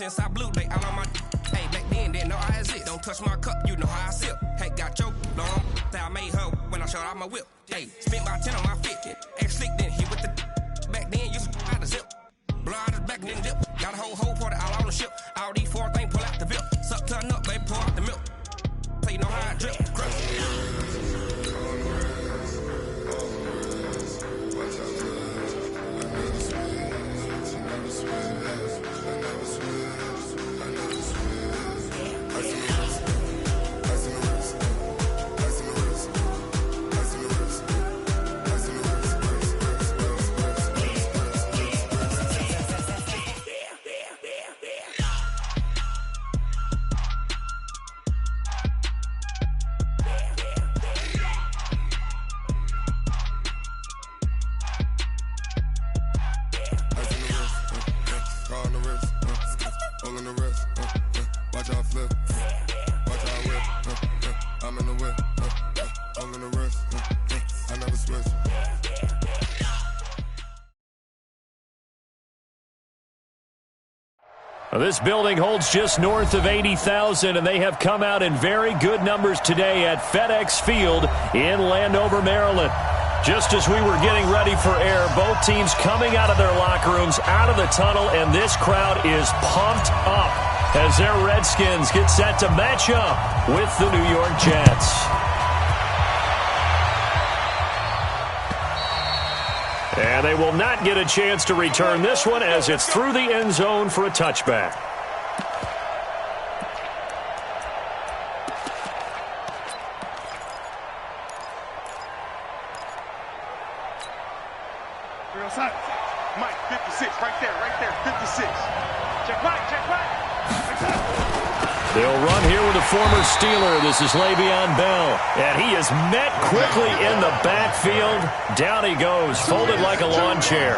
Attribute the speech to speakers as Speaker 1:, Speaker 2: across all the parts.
Speaker 1: since I blew, they out on my. Hey, back then, didn't know I exist. Don't touch my cup, you know how I sip. Hey, got your long. That I made her when I showed out my whip. Hey, spent about 10 on my fit. Ex-slick, then hit with the. Back then, used to out the zip. Blow out his back, then dip. Got a whole party all on the ship. All these four things pull out the bill. Suck, turn up, baby, pour out the milk. So you know how I drip.
Speaker 2: This building holds just north of 80,000, and they have come out in very good numbers today at FedEx Field in Landover, Maryland. Just as we were getting ready for air, both teams coming out of their locker rooms, out of the tunnel, and this crowd is pumped up as their Redskins get set to match up with the New York Jets. And they will not get a chance to return this one as it's through the end zone for a touchback.
Speaker 3: Mike, 56, right there, 56. Check right.
Speaker 2: They'll run here with a former Steeler. This is Le'Veon Bell. And he is met quickly in the backfield. Down he goes, folded like a lawn chair.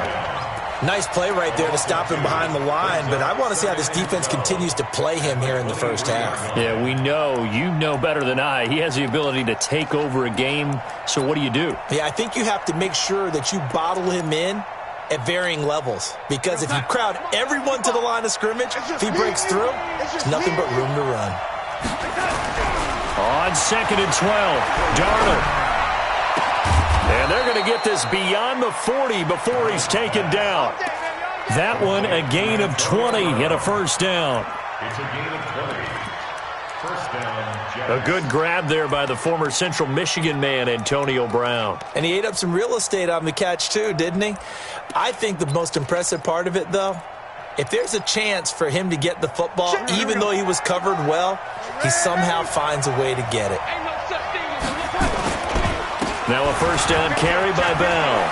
Speaker 4: Nice play right there to stop him behind the line, but I want to see how this defense continues to play him here in the first half.
Speaker 2: Yeah, we know. You know better than I. He has the ability to take over a game. So what do you do?
Speaker 4: Yeah, I think you have to make sure that you bottle him in at varying levels, because if you crowd everyone to the line of scrimmage, if he breaks through, there's nothing but room to run.
Speaker 2: On 2nd and 12, Darnold. And they're going to get this beyond the 40 before he's taken down. That one, a gain of 20 and a first down.
Speaker 5: It's a gain of 20. First down, Jets.
Speaker 2: A good grab there by the former Central Michigan man, Antonio Brown.
Speaker 4: And he ate up some real estate on the catch too, didn't he? I think the most impressive part of it, though, if there's a chance for him to get the football, even though he was covered well, he somehow finds a way to get it.
Speaker 2: Now a first down carry by Bell.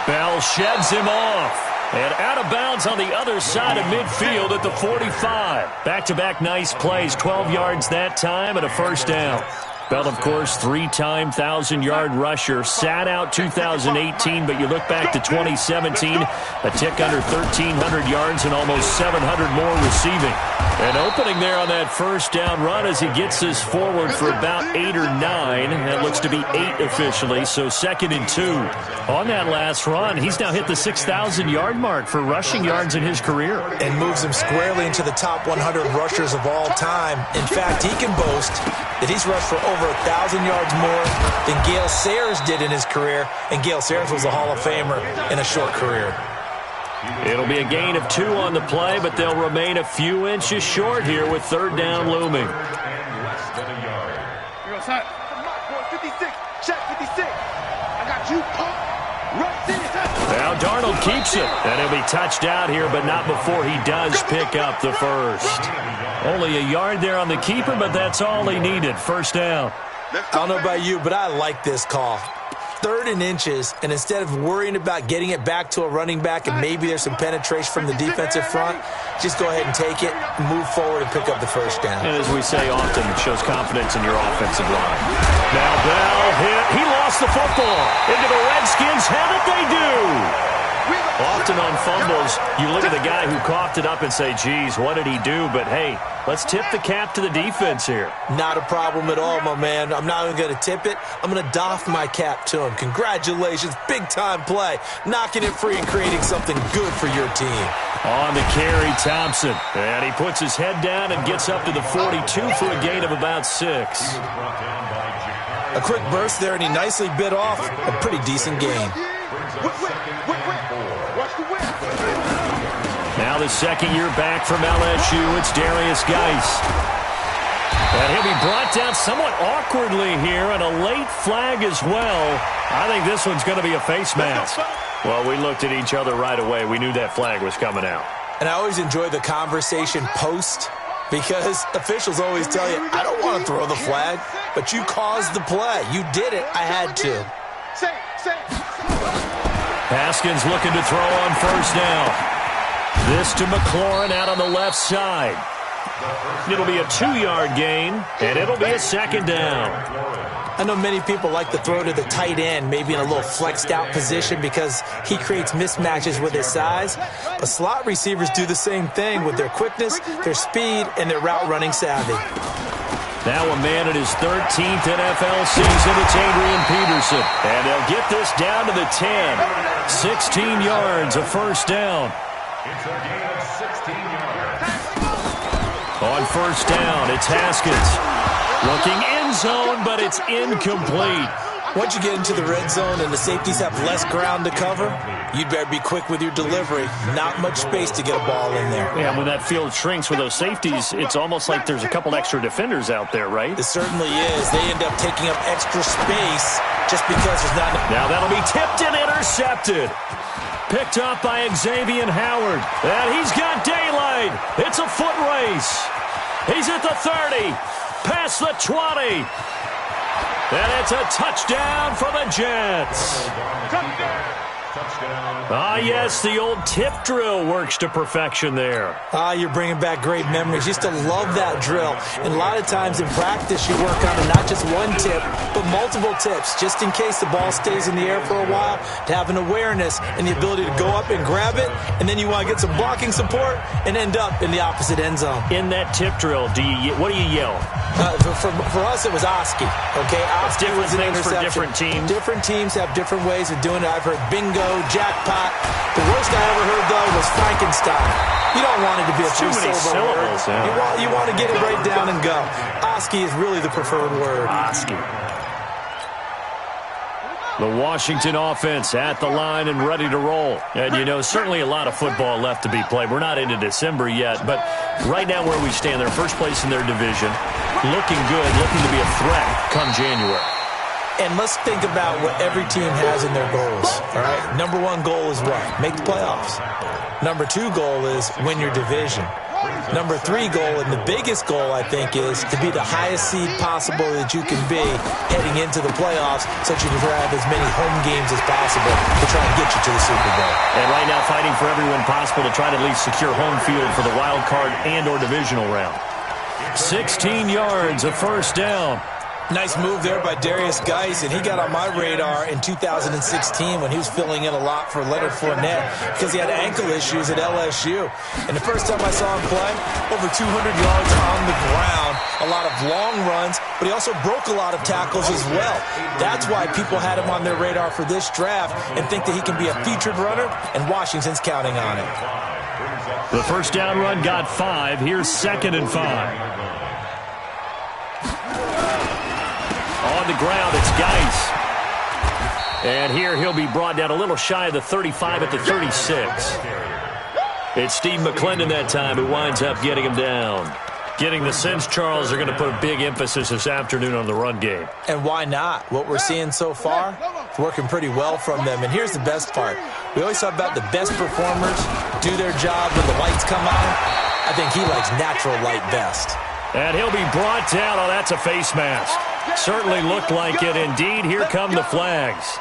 Speaker 2: Bell sheds him off. And out of bounds on the other side of midfield at the 45. Back-to-back nice plays, 12 yards that time and a first down. Bell, of course, three-time 1,000-yard rusher. Sat out 2018, but you look back to 2017, a tick under 1,300 yards and almost 700 more receiving. And opening there on that first down run as he gets us forward for about 8 or 9. That looks to be 8 officially, so 2nd and 2. On that last run, he's now hit the 6,000-yard mark for rushing yards in his career.
Speaker 4: And moves him squarely into the top 100 rushers of all time. In fact, he can boast that he's rushed for over 1,000 yards more than Gale Sayers did in his career, and Gale Sayers was a Hall of Famer in a short career.
Speaker 2: It'll be a gain of 2 on the play, but they'll remain a few inches short here with third down looming.
Speaker 5: Less than a yard.
Speaker 3: You're outside. 56, check 56. I got you pumped.
Speaker 2: Now Darnold keeps it, and he'll be touched out here, but not before he does pick up the first. Only a yard there on the keeper, but that's all he needed. First down.
Speaker 4: I don't know about you, but I like this call. 3rd and inches, and instead of worrying about getting it back to a running back and maybe there's some penetration from the defensive front, just go ahead and take it, move forward, and pick up the first down.
Speaker 2: And as we say often, it shows confidence in your offensive line. Now Bell hit. He lost the football. Into the Redskins' have it they do. Often on fumbles, you look at the guy who coughed it up and say, geez, what did he do? But, hey, let's tip the cap to the defense here.
Speaker 4: Not a problem at all, my man. I'm not even going to tip it. I'm going to doff my cap to him. Congratulations. Big-time play. Knocking it free and creating something good for your team.
Speaker 2: On the carry, Thompson. And he puts his head down and gets up to the 42 for a gain of about 6.
Speaker 4: A quick burst there, and he nicely bit off a pretty decent gain.
Speaker 2: Now the second year back from LSU, it's Darius Geis. And he'll be brought down somewhat awkwardly here, and a late flag as well. I think this one's going to be a face mask. Well, we looked at each other right away. We knew that flag was coming out.
Speaker 4: And I always enjoy the conversation post, because officials always tell you, I don't want to throw the flag, but you caused the play. You did it. I had to.
Speaker 2: Haskins looking to throw on first down. This to McLaurin out on the left side. It'll be a 2-yard gain, and it'll be a second down.
Speaker 4: I know many people like to throw to the tight end, maybe in a little flexed out position because he creates mismatches with his size. But slot receivers do the same thing with their quickness, their speed, and their route running savvy.
Speaker 2: Now a man in his 13th NFL season, it's Adrian Peterson. And they'll get this down to the 10. 16 yards, a first down.
Speaker 5: It's a gain of 16 yards.
Speaker 2: On first down, it's Haskins. Looking end zone, but it's incomplete.
Speaker 4: Once you get into the red zone and the safeties have less ground to cover, you'd better be quick with your delivery. Not much space to get a ball in there.
Speaker 2: Yeah, when that field shrinks with those safeties, it's almost like there's a couple extra defenders out there, right?
Speaker 4: It certainly is. They end up taking up extra space just because there's not enough.
Speaker 2: Now that'll be tipped and intercepted. Picked up by Xavier Howard. And he's got daylight. It's a foot race. He's at the 30. Past the 20. And it's a touchdown for the Jets. Ah, yes, the old tip drill works to perfection there.
Speaker 4: Ah, you're bringing back great memories. Used to love that drill. And a lot of times in practice, you work on not just one tip, but multiple tips, just in case the ball stays in the air for a while, to have an awareness and the ability to go up and grab it, and then you want to get some blocking support and end up in the opposite end zone.
Speaker 2: In that tip drill, what do you yell?
Speaker 4: For us, it was Oski. Okay, Oski was an interception.
Speaker 2: For different teams.
Speaker 4: Different teams have different ways of doing it. I've heard bingo, jackpot. The worst I ever heard, though, was Frankenstein. You don't want it to be a three-syllable word.
Speaker 2: Yeah.
Speaker 4: You want to get it right down and go. Oski is really the preferred word.
Speaker 2: Oski. The Washington offense at the line and ready to roll. And, you know, certainly a lot of football left to be played. We're not into December yet, but right now where we stand, they're first place in their division. Looking good, looking to be a threat come January.
Speaker 4: And let's think about what every team has in their goals, all right? Number one goal is what? Make the playoffs. Number two goal is win your division. Number three goal, and the biggest goal, I think, is to be the highest seed possible that you can be heading into the playoffs so that you can have as many home games as possible to try and get you to the Super Bowl.
Speaker 2: And right now fighting for everyone possible to try to at least secure home field for the wild card and or divisional round. 16 yards, a first down.
Speaker 4: Nice move there by Darius Geis, and he got on my radar in 2016 when he was filling in a lot for Leonard Fournette because he had ankle issues at LSU. And the first time I saw him play, over 200 yards on the ground, a lot of long runs, but he also broke a lot of tackles as well. That's why people had him on their radar for this draft and think that he can be a featured runner, and Washington's counting on it.
Speaker 2: The first down run got 5. Here's 2nd and 5. On the ground, it's Geis. And here he'll be brought down a little shy of the 35 at the 36. It's Steve McClendon that time who winds up getting him down. Getting the sense, Charles, they're going to put a big emphasis this afternoon on the run game.
Speaker 4: And why not? What we're seeing so far, it's working pretty well from them. And here's the best part. We always talk about the best performers do their job when the lights come on. I think he likes natural light best.
Speaker 2: And he'll be brought down. Oh, that's a face mask. Certainly looked like it. Indeed, here come the flags.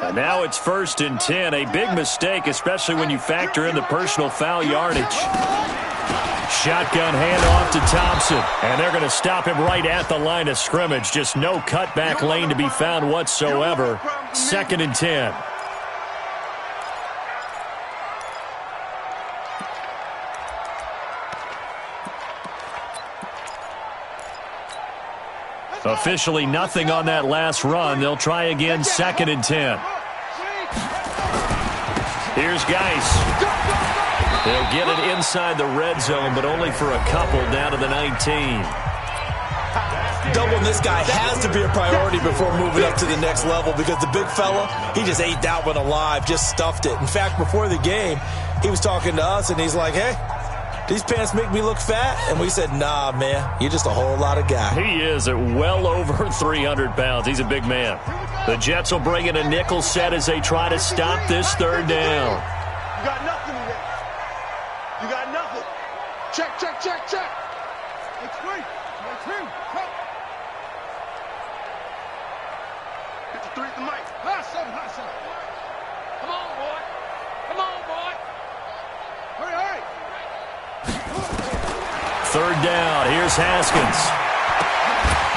Speaker 2: And now it's 1st and 10. A big mistake, especially when you factor in the personal foul yardage. Shotgun handoff to Thompson. And they're going to stop him right at the line of scrimmage. Just no cutback lane to be found whatsoever. 2nd and 10. Officially nothing on that last run. They'll try again, 2nd and 10. Here's Geis. They'll get it inside the red zone, but only for a couple down to the 19.
Speaker 4: Doubling this guy has to be a priority before moving up to the next level because the big fella, he just ate that one alive, just stuffed it. In fact, before the game, he was talking to us, and he's like, hey, these pants make me look fat? And we said, nah, man, you're just a whole lot of guy.
Speaker 2: He is at well over 300 pounds. He's a big man. The Jets will bring in a nickel set as they try to stop this 3rd down.
Speaker 3: You got nothing today. You got nothing. Check, check, check, check. It's free. It's him. 53 at the mic. High 7, high 7. Come on, boy. Come on, boy. Hurry, hurry.
Speaker 2: 3rd down. Here's Haskins.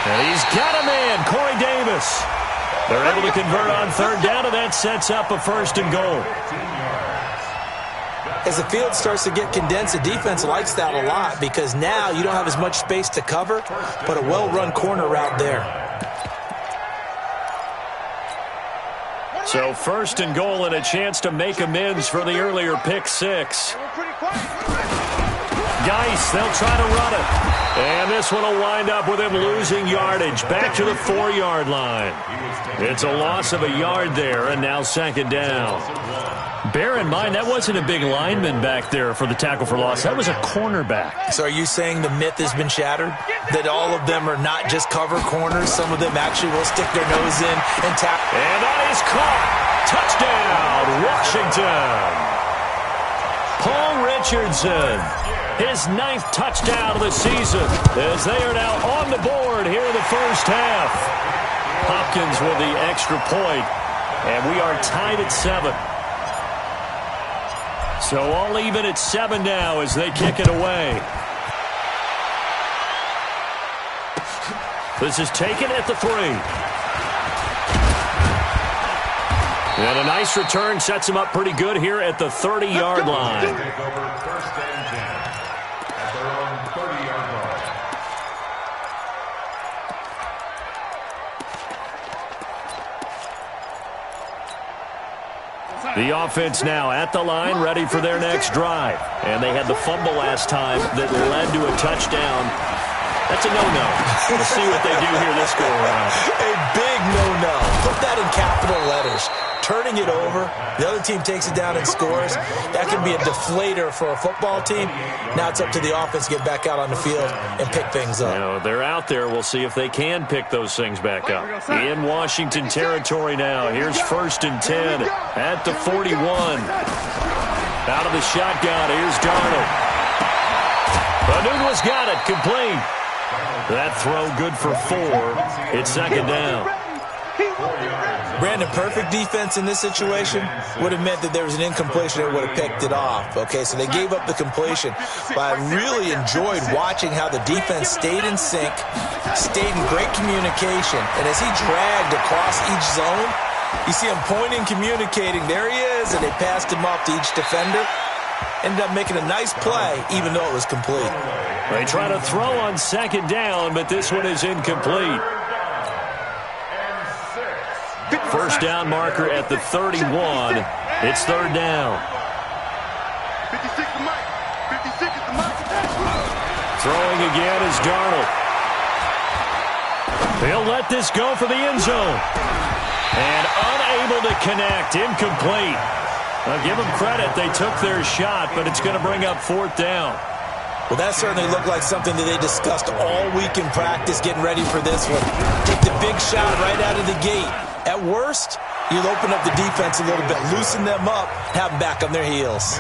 Speaker 2: And he's got a man, Corey Davis. They're able to convert on 3rd down, and that sets up a 1st and goal.
Speaker 4: As the field starts to get condensed, the defense likes that a lot because now you don't have as much space to cover, but a well-run corner route there.
Speaker 2: So 1st and goal and a chance to make amends for the earlier pick 6. Geis, they'll try to run it. And this one will wind up with him losing yardage back to the 4-yard line. It's a loss of a yard there, and now 2nd down. Bear in mind, that wasn't a big lineman back there for the tackle for loss. That was a cornerback.
Speaker 4: So are you saying the myth has been shattered? That all of them are not just cover corners? Some of them actually will stick their nose in and tap.
Speaker 2: And that is caught. Touchdown, Washington. Paul Richardson. His 9th touchdown of the season as they are now on the board here in the 1st half. Hopkins with the extra point, and we are tied at 7. So all even at 7 now as they kick it away. This is taken at the 3. And a nice return sets him up pretty good here at the 30-yard line.
Speaker 5: Take over 1st and 10 at their own 30-yard line.
Speaker 2: The offense now at the line, ready for their next drive. And they had the fumble last time that led to a touchdown. That's a no-no. We'll see what they do here this go-around.
Speaker 4: A big no-no. Put that in capital letters. Turning it over, the other team takes it down and scores. That can be a deflator for a football team. Now it's up to the offense to get back out on the field and pick things up.
Speaker 2: You know, they're out there. We'll see if they can pick those things back up. In Washington territory now. Here's 1st and 10 at the 41. Out of the shotgun, here's Darnold. Anunua's got it, complete. That throw good for 4. It's 2nd down.
Speaker 4: Brandon, perfect defense in this situation would have meant that there was an incompletion that would have picked it off. Okay, so they gave up the completion. But I really enjoyed watching how the defense stayed in sync, stayed in great communication. And as he dragged across each zone, you see him pointing, communicating. There he is, and they passed him off to each defender. Ended up making a nice play, even though it was complete.
Speaker 2: They try to throw on 2nd down, but this one is incomplete. 1st down marker at the 31. It's 3rd down.
Speaker 3: 56 to Mike. 56 is the Mike.
Speaker 2: Throwing again is Darnold. He'll let this go for the end zone. And unable to connect. Incomplete. I'll give them credit. They took their shot, but it's going to bring up 4th down.
Speaker 4: Well, that certainly looked like something that they discussed all week in practice, getting ready for this one. Take the big shot right out of the gate. At worst, you'll open up the defense a little bit, loosen them up, have them back on their heels.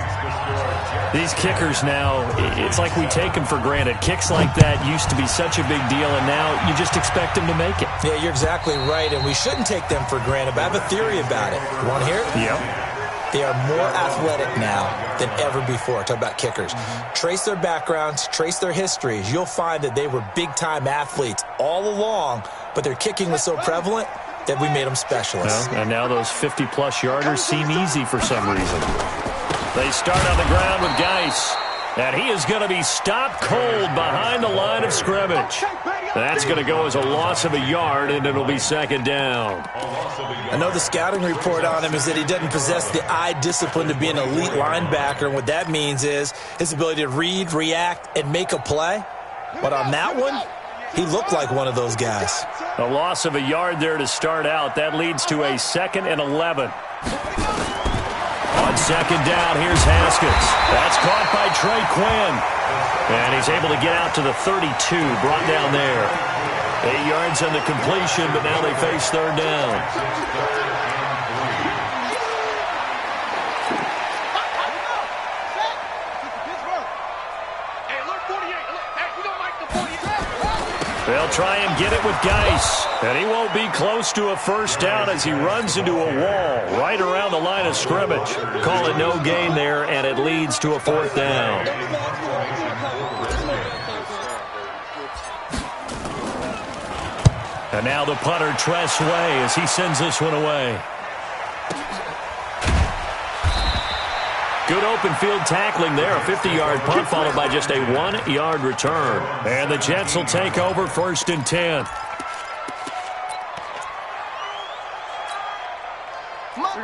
Speaker 2: These kickers now, it's like we take them for granted. Kicks like that used to be such a big deal, and now you just expect them to make it.
Speaker 4: Yeah, you're exactly right, and we shouldn't take them for granted, but I have a theory about it. You want to hear it?
Speaker 2: Yep.
Speaker 4: They are more athletic now than ever before. Talk about kickers. Trace their backgrounds, trace their histories. You'll find that they were big-time athletes all along, but their kicking was so prevalent that we made them specialists.
Speaker 2: Well, and now those 50-plus yarders seem easy for some reason. They start on the ground with Geis. And he is going to be stopped cold behind the line of scrimmage. That's going to go as a loss of a yard, and it'll be second down.
Speaker 4: I know the scouting report on him is that he doesn't possess the eye discipline to be an elite linebacker. And what that means is his ability to read, react, and make a play. But on that one, he looked like one of those guys.
Speaker 2: A loss of a yard there to start out. That leads to a 2nd and 11. On second down, here's Haskins. That's caught by Trey Quinn. And he's able to get out to the 32, brought down there. 8 yards on the completion, but now they face third down. They'll try and get it with Geis. And he won't be close to a first down as he runs into a wall right around the line of scrimmage. Call it no gain there, and it leads to a 4th down. And now the punter, Tress Way, as he sends this one away. Good open field tackling there. A 50-yard punt followed by just a 1-yard return. And the Jets will take over 1st and 10.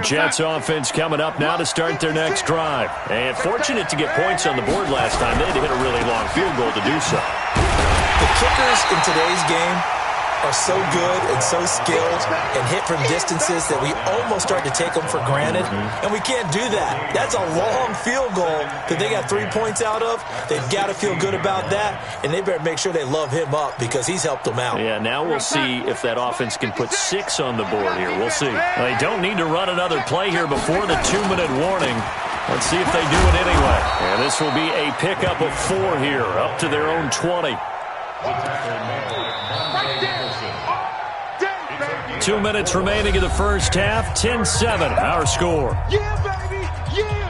Speaker 2: Jets offense coming up now to start their next drive. And fortunate to get points on the board last time. They had to hit a really long field goal to do so.
Speaker 4: The kickers in today's game are so good and so skilled and hit from distances that we almost start to take them for granted. And we can't do that. That's a long field goal that they got 3 points out of. They've got to feel good about that, and they better make sure they love him up because he's helped them out.
Speaker 2: Yeah, now we'll see if that offense can put 6 on the board here. We'll see. They don't need to run another play here before the 2-minute warning. Let's see if they do it anyway. And this will be a pickup of 4 here, up to their own 20. 2 minutes remaining in the first half. 10-7, our score.
Speaker 3: Yeah, baby, yeah.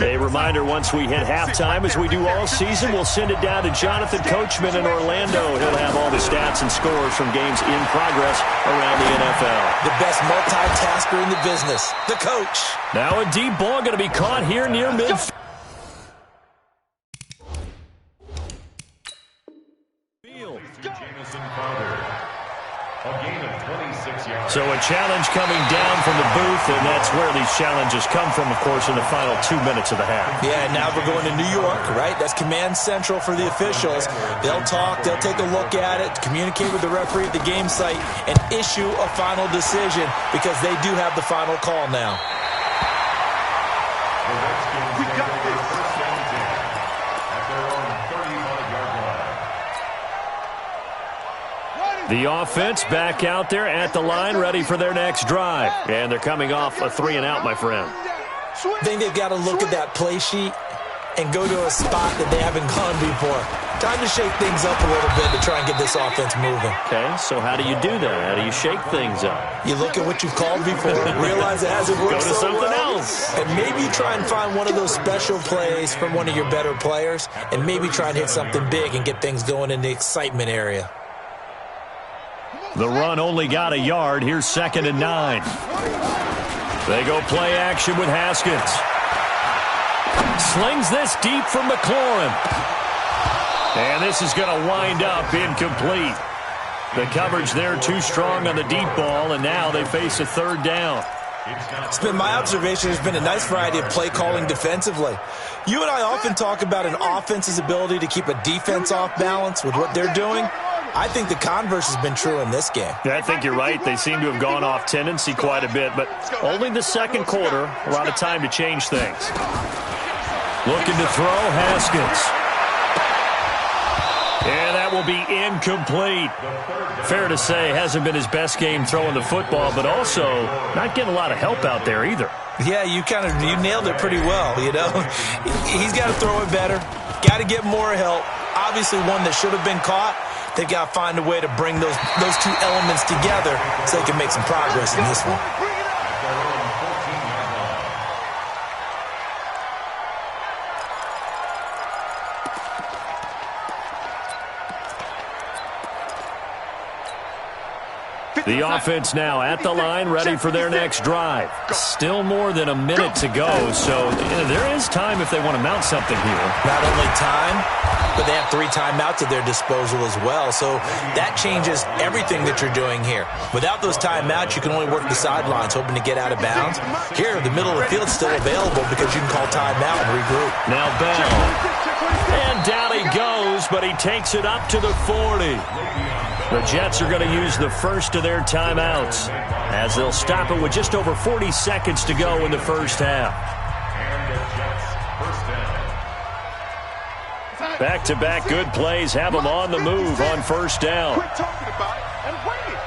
Speaker 2: A reminder, once we hit halftime, as we do all season, we'll send it down to Jonathan Coachman in Orlando. He'll have all the stats and scores from games in progress around the NFL.
Speaker 4: The best multitasker in the business, the coach.
Speaker 2: Now a deep ball going to be caught here near midfield. So a challenge coming down from the booth, and that's where these challenges come from, of course, in the final 2 minutes of the half.
Speaker 4: Yeah, now we're going to New York, right? That's command central for the officials. They'll talk, they'll take a look at it, communicate with the referee at the game site, and issue a final decision because they do have the final call now.
Speaker 3: We got this.
Speaker 2: The offense back out there at the line, ready for their next drive. And they're coming off a 3-and-out, my friend.
Speaker 4: I think they've got to look at that play sheet and go to a spot that they haven't gone before. Time to shake things up a little bit to try and get this offense moving.
Speaker 2: Okay, so how do you do that? How do you shake things up?
Speaker 4: You look at what you've called before, realize it hasn't worked
Speaker 2: Go to
Speaker 4: so
Speaker 2: something
Speaker 4: well,
Speaker 2: else.
Speaker 4: and maybe try and find one of those special plays from one of your better players, and maybe try and hit something big and get things going in the excitement area.
Speaker 2: The run only got a yard. Here's 2nd and 9. They go play action with Haskins. Slings this deep from McLaurin. And this is going to wind up incomplete. The coverage there too strong on the deep ball, and now they face a 3rd down.
Speaker 4: It's been my observation there's been a nice variety of play calling defensively. You and I often talk about an offense's ability to keep a defense off balance with what they're doing. I think the converse has been true in this game.
Speaker 2: Yeah, I think you're right. They seem to have gone off tendency quite a bit, but only the second quarter, a lot of time to change things. Looking to throw, Haskins. And that will be incomplete. Fair to say, hasn't been his best game throwing the football, but also not getting a lot of help out there either.
Speaker 4: Yeah, you nailed it pretty well, you know. He's got to throw it better, got to get more help. Obviously one that should have been caught. They've got to find a way to bring those two elements together so they can make some progress in this one.
Speaker 2: The offense now at the line, ready for their next drive. Still more than a minute to go, so there is time if they want to mount something here.
Speaker 4: Not only time, but they have 3 timeouts at their disposal as well, so that changes everything that you're doing here. Without those timeouts, you can only work the sidelines, hoping to get out of bounds. Here, the middle of the field is still available because you can call timeout and regroup.
Speaker 2: Now Bell. And down he goes, but he takes it up to the 40. The Jets are going to use the first of their timeouts as they'll stop it with just over 40 seconds to go in the first half. Back-to-back good plays have them on the move on first down.
Speaker 3: Quit talking about it and wait it.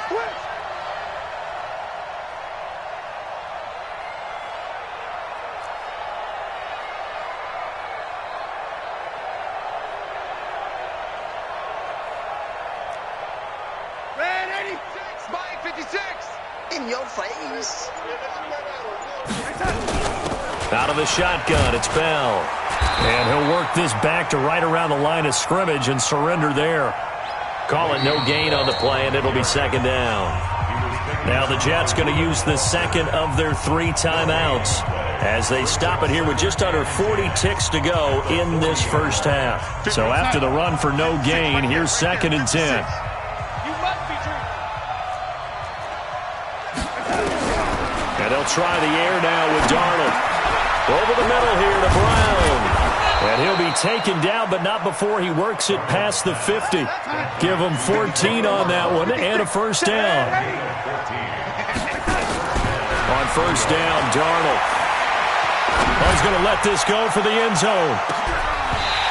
Speaker 3: Switch. Red 86, Mike 56. In your face.
Speaker 2: Out of the shotgun, it's Bell. And he'll work this back to right around the line of scrimmage and surrender there. Call it no gain on the play, and it'll be second down. Now the Jets going to use the second of their 3 timeouts as they stop it here with just under 40 ticks to go in this first half. So after the run for no gain, here's 2nd and 10. And they'll try the air now with Darnold. Over the middle here to Brown. And he'll be taken down, but not before he works it past the 50. Give him 14 on that one and a first down. On first down, Darnold. He's going to let this go for the end zone.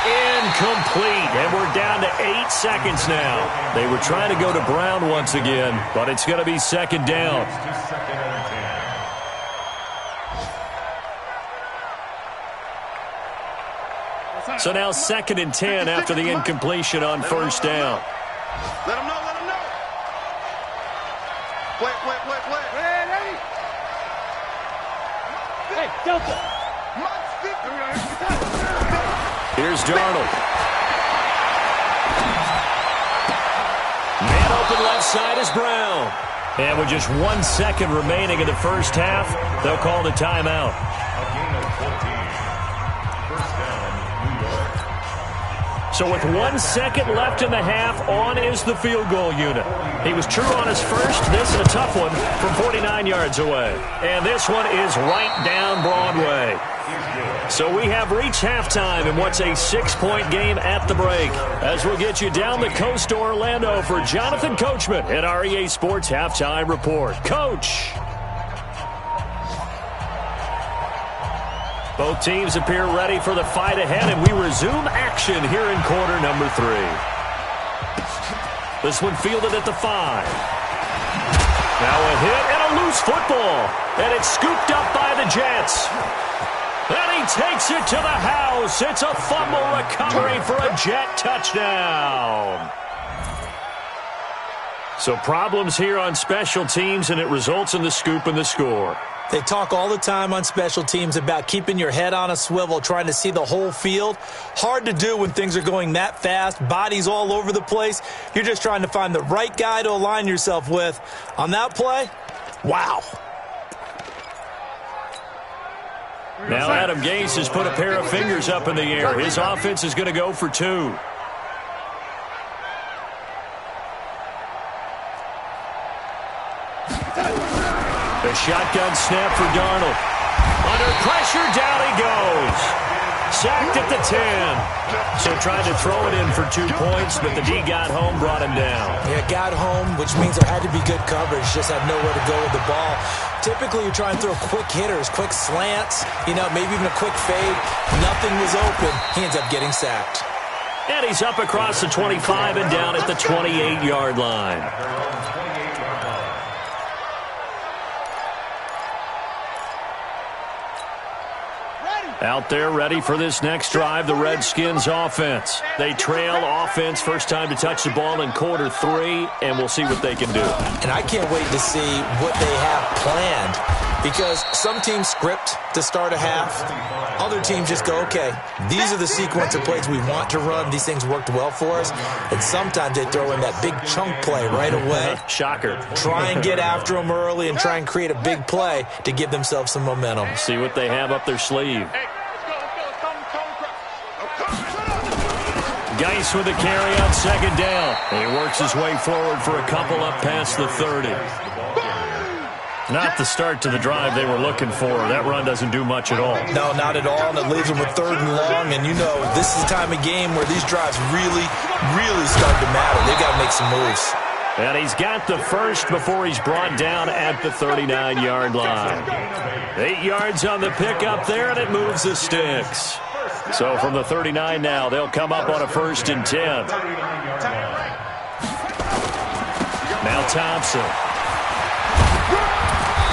Speaker 2: Incomplete, and we're down to 8 seconds now. They were trying to go to Brown once again, but it's going to be second down. So now 2nd and 10 after the incompletion on first down.
Speaker 3: Let him know. Wait. Hey, Delta.
Speaker 2: Here's Darnold. Man open left side is Brown. And with just 1 second remaining in the first half, they'll call the timeout. So with 1 second left in the half, on is the field goal unit. He was true on his first. This is a tough one from 49 yards away. And this one is right down Broadway. So we have reached halftime in what's a 6-point game at the break. As we'll get you down the coast to Orlando for Jonathan Coachman at our EA Sports Halftime Report. Coach. Both teams appear ready for the fight ahead, and we resume action here in quarter number 3. This one fielded at the 5. Now a hit and a loose football, and it's scooped up by the Jets. And he takes it to the house. It's a fumble recovery for a Jet touchdown. So problems here on special teams, and it results in the scoop and the score.
Speaker 4: They talk all the time on special teams about keeping your head on a swivel, trying to see the whole field. Hard to do when things are going that fast, bodies all over the place. You're just trying to find the right guy to align yourself with. On that play, wow.
Speaker 2: Now Adam Gase has put a pair of fingers up in the air. His offense is going to go for 2. The shotgun snap for Darnold. Under pressure, down he goes. Sacked at the 10. So tried to throw it in for 2 points, but the D got home, brought him down.
Speaker 4: Yeah, got home, which means there had to be good coverage. Just had nowhere to go with the ball. Typically, you try and throw quick hitters, quick slants, maybe even a quick fade. Nothing was open. He ends up getting sacked.
Speaker 2: And he's up across the 25 and down at the 28-yard line. Out there ready for this next drive, the Redskins offense. They trail offense, first time to touch the ball in quarter 3, and we'll see what they can do.
Speaker 4: And I can't wait to see what they have planned, because some teams script to start a half. Other teams just go, okay, these are the sequence of plays we want to run. These things worked well for us. And sometimes they throw in that big chunk play right away.
Speaker 2: Shocker.
Speaker 4: Try and get after them early and try and create a big play to give themselves some momentum.
Speaker 2: See what they have up their sleeve. Geis with a carry on second down. He works his way forward for a couple up past the 30. Not the start to the drive they were looking for. That run doesn't do much at all.
Speaker 4: No, not at all, and it leaves them with 3rd and long. And this is the time of game where these drives really, really start to matter. They've got to make some moves.
Speaker 2: And he's got the first before he's brought down at the 39-yard line. 8 yards on the pickup there, and it moves the sticks. So from the 39 now, they'll come up on a 1st and 10. Now Thompson.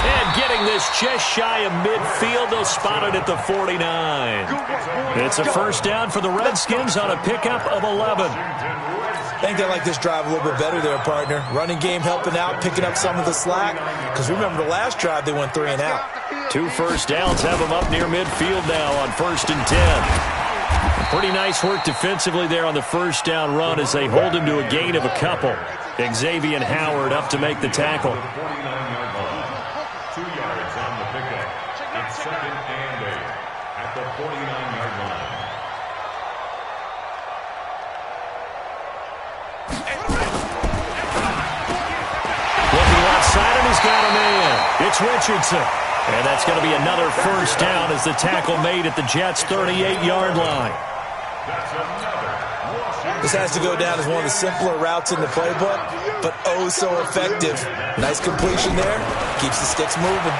Speaker 2: And getting this just shy of midfield, they'll spot it at the 49. It's a first down for the Redskins on a pickup of 11.
Speaker 4: I think they like this drive a little bit better there, partner. Running game helping out, picking up some of the slack. Because remember the last drive, they went 3 and out.
Speaker 2: 2 first downs have them up near midfield now on 1st and 10. Pretty nice work defensively there on the first down run as they hold him to a gain of a couple. Xavier Howard up to make the tackle.
Speaker 5: 2 yards on the pickup. It's 2nd and 8 at the 49-yard line.
Speaker 2: Looking outside, and he's got a man. It's Richardson. And that's going to be another first down as the tackle made at the Jets' 38-yard line.
Speaker 4: This has to go down as one of the simpler routes in the playbook, but oh so effective. Nice completion there. Keeps the sticks moving.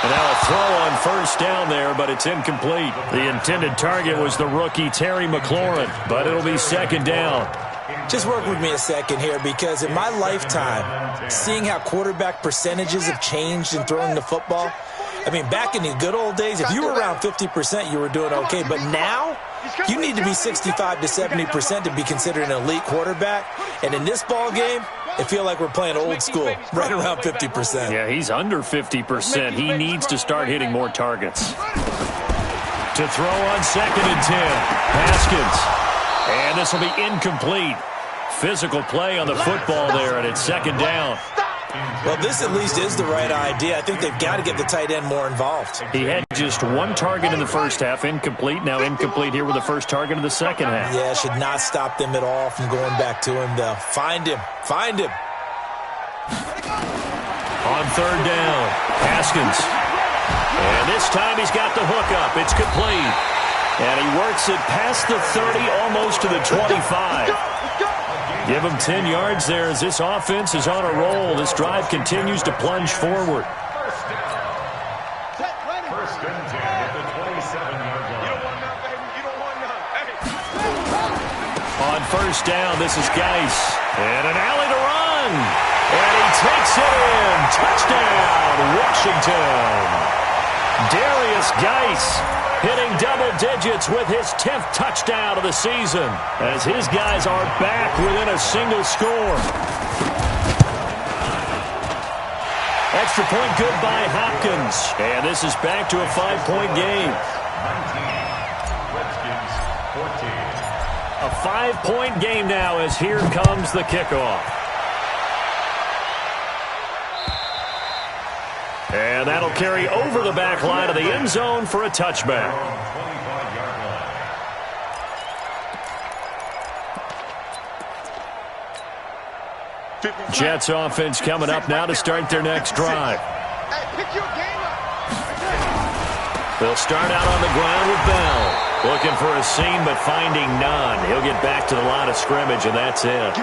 Speaker 2: And now a throw on first down there, but it's incomplete. The intended target was the rookie Terry McLaurin, but it'll be 2nd down.
Speaker 4: Just work with me a second here, because in my lifetime, seeing how quarterback percentages have changed in throwing the football, I mean, back in the good old days, if you were around 50%, you were doing okay. But now, you need to be 65 to 70% to be considered an elite quarterback. And in this ball game, I feel like we're playing old school, right around 50%.
Speaker 2: Yeah, he's under 50%. He needs to start hitting more targets. To throw on 2nd and 10, Haskins. And this will be incomplete. Physical play on the football there, and it's 2nd down.
Speaker 4: Well, this at least is the right idea. I think they've got to get the tight end more involved.
Speaker 2: He had just 1 target in the first half, incomplete. Now incomplete here with the first target of the second half.
Speaker 4: Yeah, should not stop them at all from going back to him, though. Find him. Find him.
Speaker 2: On 3rd down, Haskins. And this time he's got the hook up. It's complete. And he works it past the 30, almost to the 25. Give him 10 yards there as this offense is on a roll. This drive continues to plunge forward.
Speaker 5: 1st and 10 at the 27-yard line.
Speaker 2: On 1st down, this is Geis. And an alley to run. And he takes it in. Touchdown, Washington. Darius Geis hitting double digits with his 10th touchdown of the season as his guys are back within a single score. Extra point good by Hopkins. And this is back to a 5-point game.
Speaker 5: 19, Redskins 14.
Speaker 2: A 5-point game now as here comes the kickoff. And that'll carry over the back line of the end zone for a touchback. Jets offense coming up now to start their next drive. They'll start out on the ground with Bell. Looking for a seam, but finding none. He'll get back to the line of scrimmage, and that's it.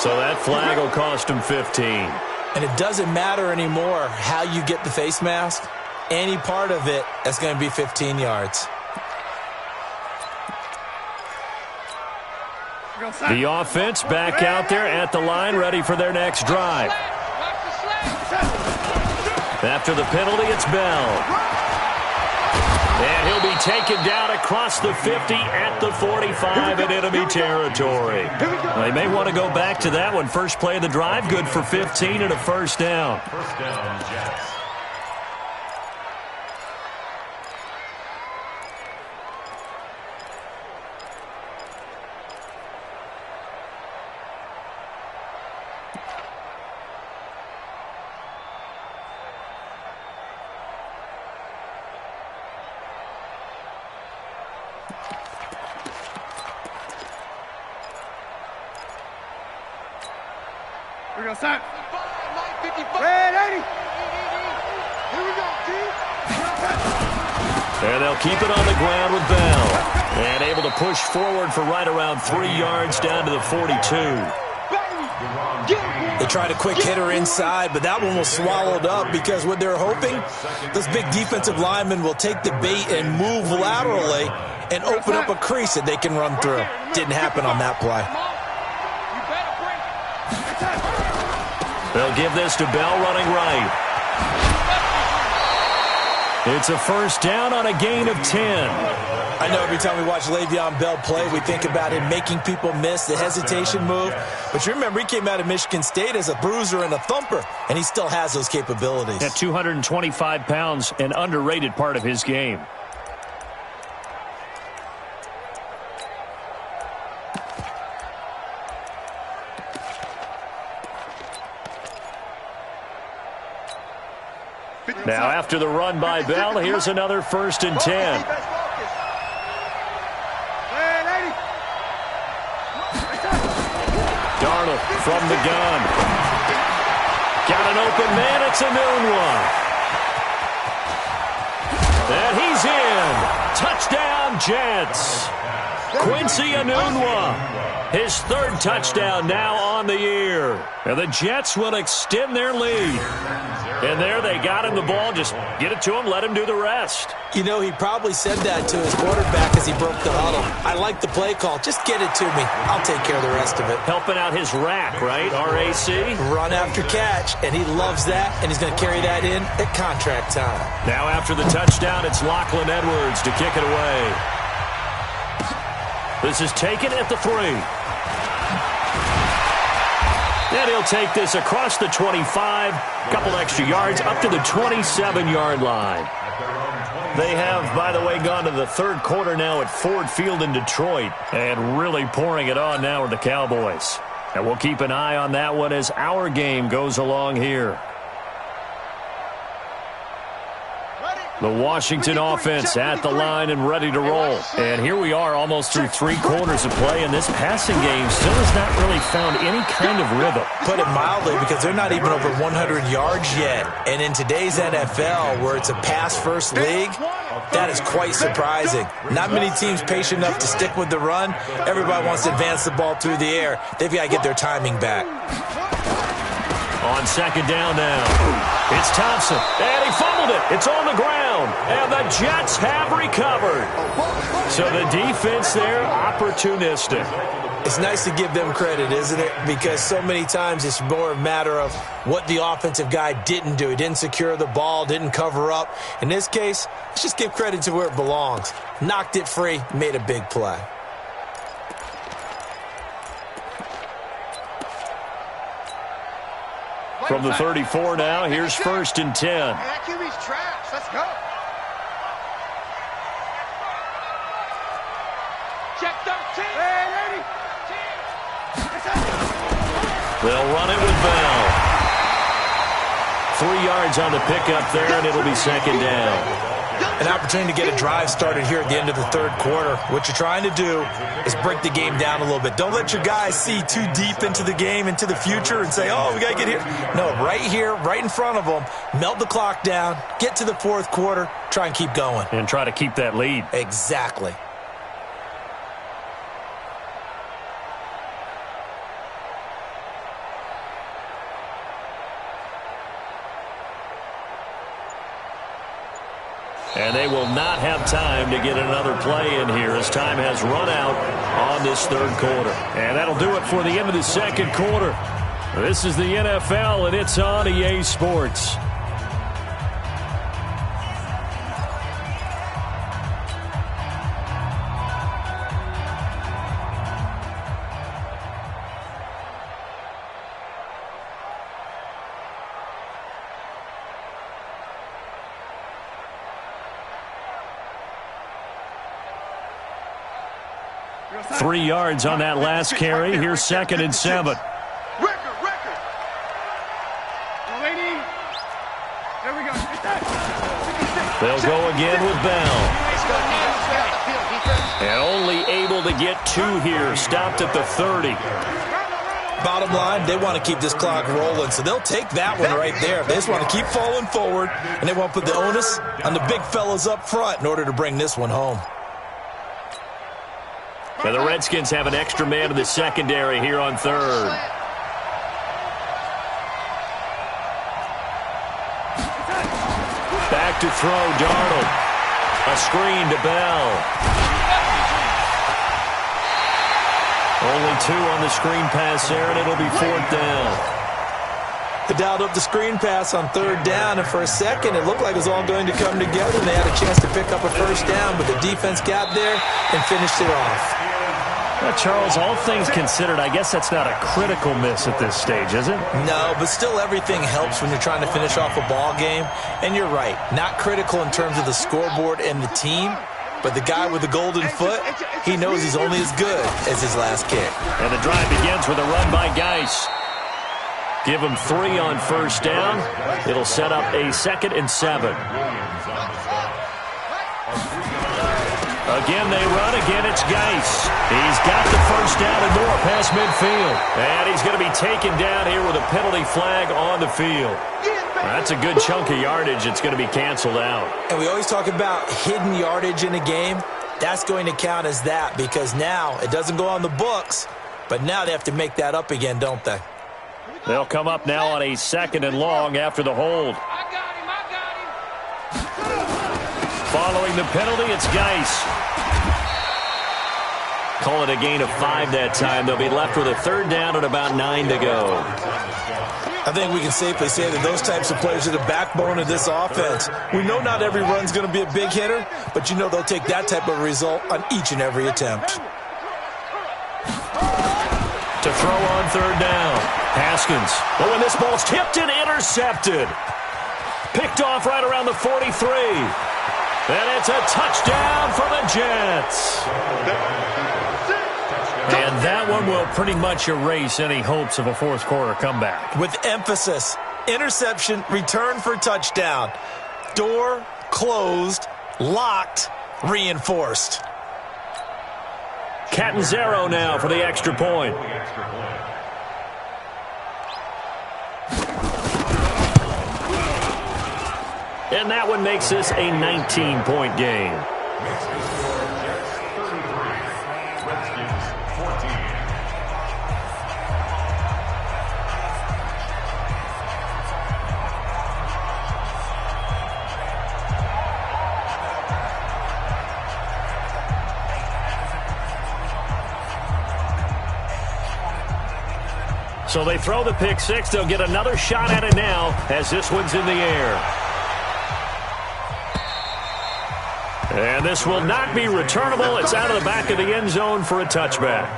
Speaker 2: So that flag will cost him 15.
Speaker 4: And it doesn't matter anymore how you get the face mask. Any part of it, that's going to be 15 yards.
Speaker 2: The offense back out there at the line, ready for their next drive. After the penalty, it's Bell. And he'll be taken down across the 50 at the 45 in enemy territory. They may want to go back to that one. First play of the drive, good for 15 and a first down.
Speaker 5: First down, Jets.
Speaker 3: We're going to start. Red 80. Here we go, team.
Speaker 2: And they'll keep it on the ground with Bell. And able to push forward for right around 3 yards down to the 42.
Speaker 4: They tried a quick hitter inside, but that one was swallowed up because what they're hoping, this big defensive lineman will take the bait and move laterally and open up a crease that they can run through. Didn't happen on that play.
Speaker 2: They'll give this to Bell running right. It's a first down on a gain of 10.
Speaker 4: I know every time we watch Le'Veon Bell play, we think about him making people miss the hesitation move. But you remember, he came out of Michigan State as a bruiser and a thumper, and he still has those capabilities.
Speaker 2: At 225 pounds, an underrated part of his game. Now, after the run by Bell, here's another first and 10. Darnold from the gun. Got an open man. It's Enunwa. And he's in. Touchdown, Jets. Quincy Enunwa. His third touchdown now on the year. And the Jets will extend their lead. And there they got him the ball. Just get it to him, let him do the rest.
Speaker 4: You know, he probably said that to his quarterback as he broke the huddle. I like the play call. Just get it to me. I'll take care of the rest of it.
Speaker 2: Helping out his rack, right? R-A-C?
Speaker 4: Run after catch, and he loves that, and he's going to carry that in at contract time.
Speaker 2: Now after the touchdown, it's Lachlan Edwards to kick it away. This is taken at the 3. And he'll take this across the 25, couple extra yards, up to the 27-yard line. They have, by the way, gone to the third quarter now at Ford Field in Detroit, and really pouring it on now with the Cowboys. And we'll keep an eye on that one as our game goes along here. The Washington offense at the line and ready to roll. And here we are almost through 3 quarters of play, and this passing game still has not really found any kind of rhythm.
Speaker 4: Put it mildly, because they're not even over 100 yards yet. And in today's NFL, where it's a pass-first league, that is quite surprising. Not many teams patient enough to stick with the run. Everybody wants to advance the ball through the air. They've got to get their timing back.
Speaker 2: On second down now, it's Thompson, and he fumbled it. It's on the ground, and the Jets have recovered. So the defense there, opportunistic.
Speaker 4: It's nice to give them credit, isn't it? Because so many times it's more a matter of what the offensive guy didn't do. He didn't secure the ball, didn't cover up. In this case, let's just give credit to where it belongs. Knocked it free, made a big play.
Speaker 2: From the 34 now, here's first and 10.
Speaker 3: That QB's trash. Let's go. Check 13.
Speaker 2: They'll run it with Bell. 3 yards on the pickup there, and it'll be second down.
Speaker 4: An opportunity to get a drive started here at the end of the third quarter. What you're trying to do is break the game down a little bit. Don't let your guys see too deep into the game, into the future, and say, oh, we got to get here. No, right here, right in front of them, melt the clock down, get to the fourth quarter, try and keep going.
Speaker 2: And try to keep that lead.
Speaker 4: Exactly.
Speaker 2: And they will not have time to get another play in here as time has run out on this third quarter. And that'll do it for the end of the second quarter. This is the NFL, and it's on EA Sports. Three yards on that last carry. Here's 2nd and 7. They'll go again with Bell. And only able to get 2 here. Stopped at the 30.
Speaker 4: Bottom line, they want to keep this clock rolling, so they'll take that one right there. They just want to keep falling forward, and they want to put the onus on the big fellas up front in order to bring this one home.
Speaker 2: And the Redskins have an extra man in the secondary here on third. Back to throw, Darnold. A screen to Bell. Only 2 on the screen pass there, and it'll be 4th down.
Speaker 4: They dialed up the screen pass on 3rd down, and for a second it looked like it was all going to come together, and they had a chance to pick up a 1st down, but the defense got there and finished it off.
Speaker 2: Well, Charles, all things considered, I guess that's not a critical miss at this stage, is it?
Speaker 4: No, but still everything helps when you're trying to finish off a ball game. And you're right, not critical in terms of the scoreboard and the team, but the guy with the golden foot, he knows he's only as good as his last kick.
Speaker 2: And the drive begins with a run by Geis. Give him 3 on 1st down. It'll set up a 2nd and 7. Again, they run. Again, it's Geis. He's got the 1st down and more past midfield. And he's going to be taken down here with a penalty flag on the field. That's a good chunk of yardage. It's going to be canceled out.
Speaker 4: And we always talk about hidden yardage in a game. That's going to count as that because now it doesn't go on the books, but now they have to make that up again, don't they?
Speaker 2: They'll come up now on a 2nd and long after the hold. Following the penalty, it's Geis. Call it a gain of 5 that time. They'll be left with a 3rd down and about 9 to go.
Speaker 4: I think we can safely say that those types of players are the backbone of this offense. We know not every run's going to be a big hitter, but you know they'll take that type of result on each and every attempt.
Speaker 2: To throw on 3rd down. Haskins. Oh, and this ball's tipped and intercepted. Picked off right around the 43. And it's a touchdown for the Jets. And that one will pretty much erase any hopes of a 4th quarter comeback.
Speaker 4: With emphasis, interception, return for touchdown. Door closed, locked, reinforced.
Speaker 2: Catanzaro now for the extra point. And that one makes this a 19-point game. So they throw the pick 6. They'll get another shot at it now as this one's in the air. And this will not be returnable. It's out of the back of the end zone for a touchback.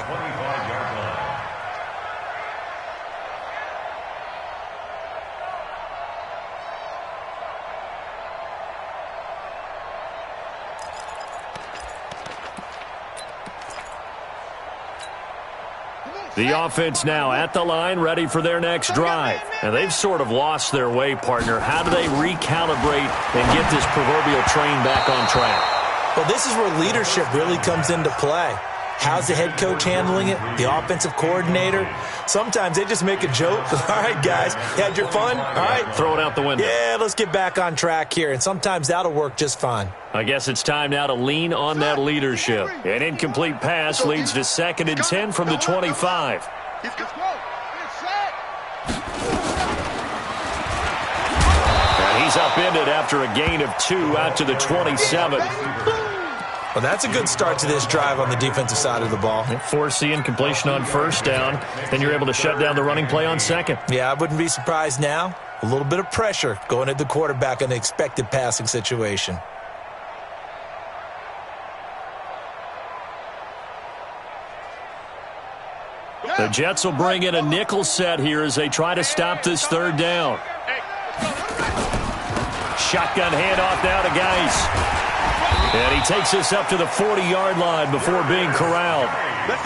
Speaker 2: The offense now at the line, ready for their next drive. And they've sort of lost their way, partner. How do they recalibrate and get this proverbial train back on track?
Speaker 4: Well, this is where leadership really comes into play. How's the head coach handling it? The offensive coordinator? Sometimes they just make a joke. All right, guys, you had your fun? All right.
Speaker 2: Throw it out the window.
Speaker 4: Yeah, let's get back on track here. And sometimes that'll work just fine.
Speaker 2: I guess it's time now to lean on that leadership. An incomplete pass leads to 2nd and 10 from the 25. And he's upended after a gain of 2 out to the 27.
Speaker 4: Well, that's a good start to this drive on the defensive side of the ball.
Speaker 2: Force the incompletion on 1st down. Then you're able to shut down the running play on 2nd.
Speaker 4: Yeah, I wouldn't be surprised now. A little bit of pressure going at the quarterback in the expected passing situation.
Speaker 2: The Jets will bring in a nickel set here as they try to stop this 3rd down. Shotgun handoff now to Geis. And he takes this up to the 40-yard line before being corralled.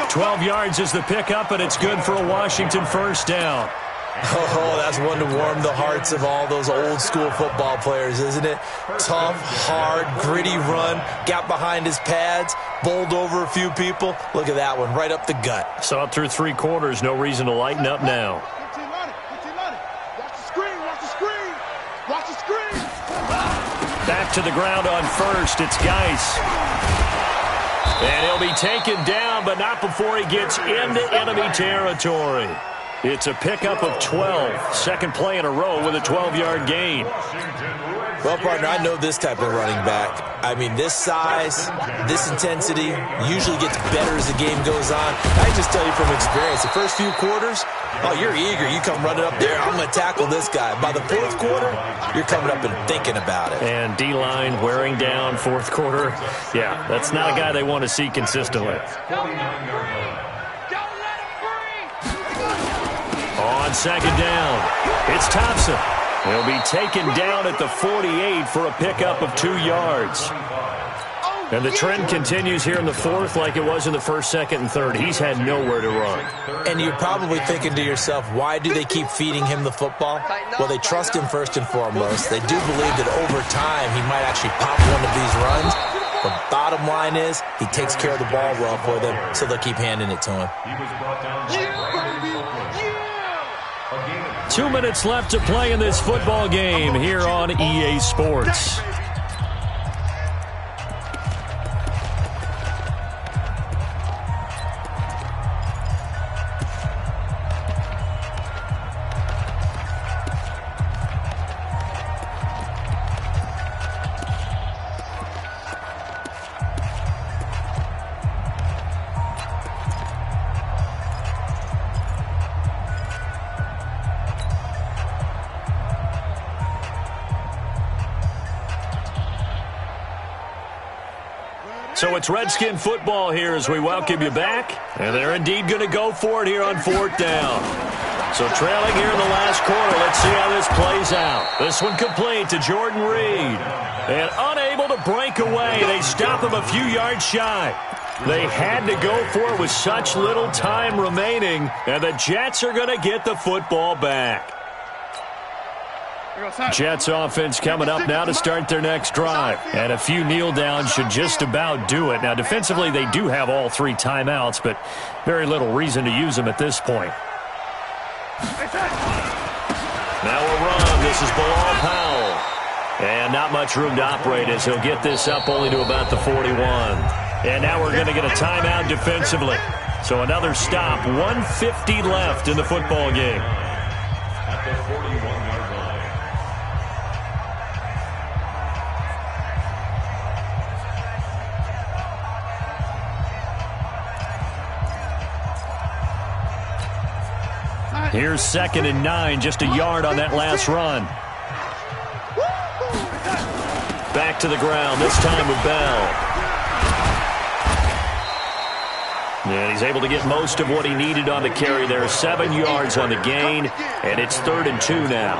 Speaker 2: 12 yards is the pickup, and it's good for a Washington 1st down.
Speaker 4: Oh, that's one to warm the hearts of all those old-school football players, isn't it? Tough, hard, gritty run, got behind his pads, bowled over a few people. Look at that one, right up the gut.
Speaker 2: Saw it through 3 quarters, no reason to lighten up now. Back to the ground on 1st, it's Geis. And he'll be taken down, but not before he gets into enemy territory. It's a pickup of 12. 2nd play in a row with a 12-yard gain.
Speaker 4: Well, partner, I know this type of running back. I mean, this size, this intensity usually gets better as the game goes on. I can just tell you from experience, the first few quarters, oh, you're eager. You come running up there, I'm going to tackle this guy. By the 4th quarter, you're coming up and thinking about it.
Speaker 2: And D-line wearing down 4th quarter. Yeah, that's not a guy they want to see consistently. On 2nd down, it's Thompson. He'll be taken down at the 48 for a pickup of 2 yards. And the trend continues here in the 4th like it was in the 1st, 2nd, and 3rd. He's had nowhere to run.
Speaker 4: And you're probably thinking to yourself, why do they keep feeding him the football? Well, they trust him first and foremost. They do believe that over time he might actually pop one of these runs. The bottom line is he takes care of the ball well for them, so they'll keep handing it to him.
Speaker 2: 2 minutes left to play in this football game here on EA Sports. So it's Redskin football here as we welcome you back. And they're indeed going to go for it here on 4th down. So trailing here in the last quarter. Let's see how this plays out. This one complete to Jordan Reed. And unable to break away. They stop him a few yards shy. They had to go for it with such little time remaining. And the Jets are going to get the football back. Jets offense coming up now to start their next drive. And a few kneel downs should just about do it. Now, defensively, they do have all 3 timeouts, but very little reason to use them at this point. Now a run. This is Bilal Powell. And not much room to operate as he'll get this up only to about the 41. And now we're going to get a timeout defensively. So another stop. 1:50 left in the football game.
Speaker 5: At the 41-yard line.
Speaker 2: Here's 2nd and 9, just a yard on that last run. Back to the ground, this time with Bell. And he's able to get most of what he needed on the carry there. 7 yards on the gain, and it's 3rd and 2 now.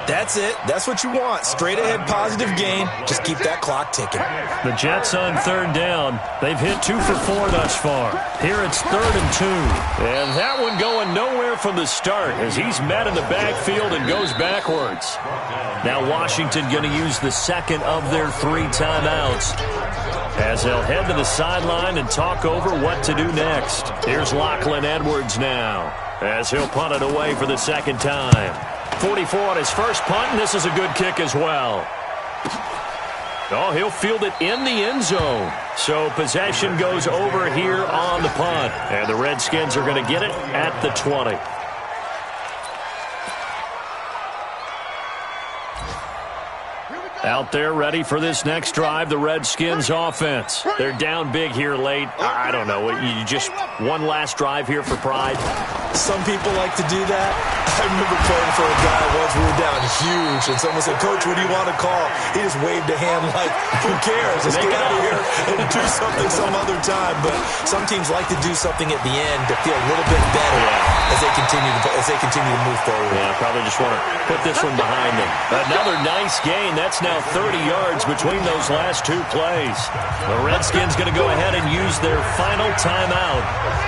Speaker 4: That's it. That's what you want. Straight ahead positive gain. Just keep that clock ticking.
Speaker 2: The Jets on third down. They've hit 2 for 4 thus far. Here it's 3rd and 2. And that one going nowhere from the start as he's met in the backfield and goes backwards. Now Washington going to use the second of their 3 timeouts as they'll head to the sideline and talk over what to do next. Here's Lachlan Edwards now as he'll punt it away for the second time. 44 on his first punt, and this is a good kick as well. Oh, he'll field it in the end zone. So possession goes over here on the punt. And the Redskins are going to get it at the 20. Out there ready for this next drive, the Redskins offense. They're down big here late. I don't know. You just one last drive here for pride?
Speaker 4: Some people like to do that. I remember playing for a guy once. We were down huge, and someone said, "Coach, what do you want to call?" He just waved a hand like, who cares? Let's get out of here and do something some other time. But some teams like to do something at the end to feel a little bit better as they continue to move forward.
Speaker 2: Yeah, probably just want to put this one behind them. Another nice gain. That's now 30 yards between those last 2 plays. The Redskins going to go ahead and use their final timeout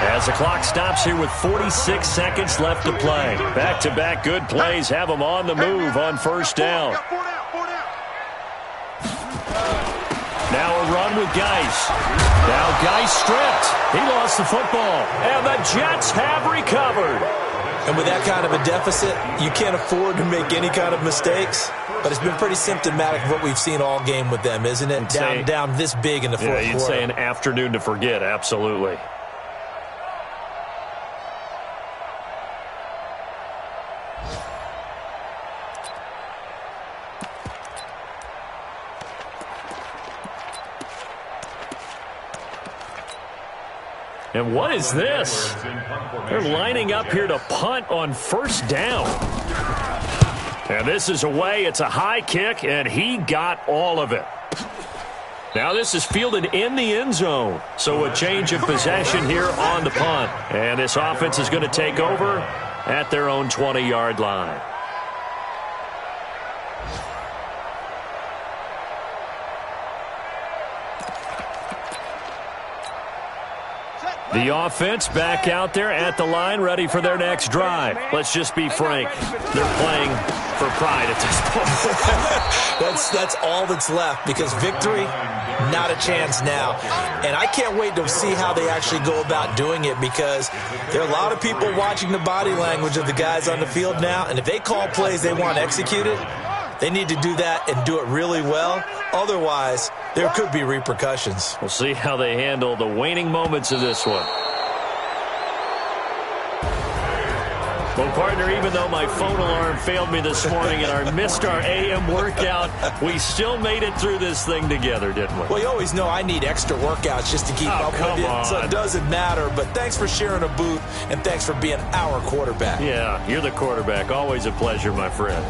Speaker 2: as the clock stops here with 46 seconds left to play. Back-to-back good plays have them on the move on first down. Now a run with Geis. Now Geis stripped. He lost the football. And the Jets have recovered.
Speaker 4: And with that kind of a deficit, you can't afford to make any kind of mistakes. But it's been pretty symptomatic of what we've seen all game with them, isn't it? Down this big in the fourth quarter.
Speaker 2: You'd say an afternoon to forget, absolutely. And what is this? They're lining up here to punt on first down. And this is away. It's a high kick, and he got all of it. Now this is fielded in the end zone. So a change of possession here on the punt. And this offense is going to take over at their own 20-yard line. The offense back out there at the line, ready for their next drive. Let's just be frank. They're playing for pride at this point.
Speaker 4: That's all that's left, because victory, not a chance now. And I can't wait to see how they actually go about doing it, because there are a lot of people watching the body language of the guys on the field now, and if they call plays they want executed, they need to do that and do it really well. Otherwise, there could be repercussions.
Speaker 2: We'll see how they handle the waning moments of this one. Well, partner, even though my phone alarm failed me this morning and I missed our AM workout, we still made it through this thing together, didn't we?
Speaker 4: Well, you always know I need extra workouts just to keep up with it, so it doesn't matter. But thanks for sharing a booth, and thanks for being our quarterback.
Speaker 2: Yeah, you're the quarterback. Always a pleasure, my friend.